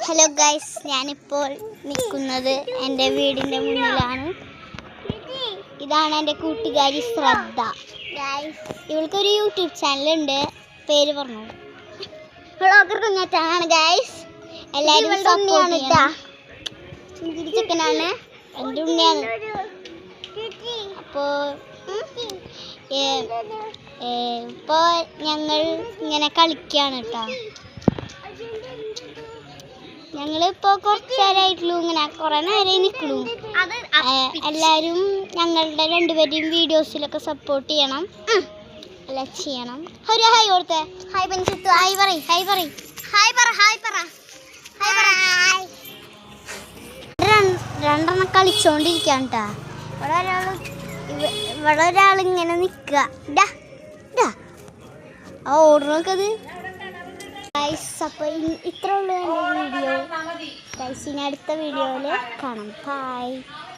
Hello guys, ഞാനിപ്പോൾ നിൽക്കുന്നത് എൻ്റെ വീടിൻ്റെ മുന്നിലാണ്. ഇതാണ് എൻ്റെ കൂട്ടുകാരി ശ്രദ്ധ. ഇവൾക്കൊരു യൂട്യൂബ് ചാനലുണ്ട്, പേര് പറഞ്ഞു വ്ളോഗർ കുഞ്ഞാറ്റാണ്. ഗൈസ് എല്ലാവരും സുന്ദരി ചെക്കനാണ്, എൻ്റെ ഉണ്ണിയാണ്. അപ്പോൾ ഇപ്പോൾ ഞങ്ങൾ ഇങ്ങനെ കളിക്കുകയാണ് കേട്ടോ. ഞങ്ങളിപ്പോൾ കുറച്ച് നേരമായിട്ടുള്ളൂ, ഇങ്ങനെ കുറേ നേരം നിൽക്കണു. എല്ലാവരും ഞങ്ങളുടെ രണ്ടുപേരുടെയും വീഡിയോസിലൊക്കെ സപ്പോർട്ട് ചെയ്യണം, എല്ലാം ചെയ്യണം. ഒരു ഹായ് കൊടുത്തേ. ഹായ് പഞ്ചത്തു, ഹായ് പറയും, ഹായ് പറയും, ഹായ് പറ, ഹായ് പറ, ഹായ് പറ. രണ്ടെണ്ണം കളിച്ചോണ്ടിരിക്കാൻ കേട്ടാ. ഇവിടെ ഒരാളിങ്ങനെ നിൽക്കുക. ആ ഓർമ്മക്കത് ഗൈസ്. അപ്പോൾ ഇത്ര ഉള്ളൂ എൻ്റെ വീഡിയോ ഗൈസ്. ഇനി അടുത്ത വീഡിയോയിൽ കാണാം. ബൈ.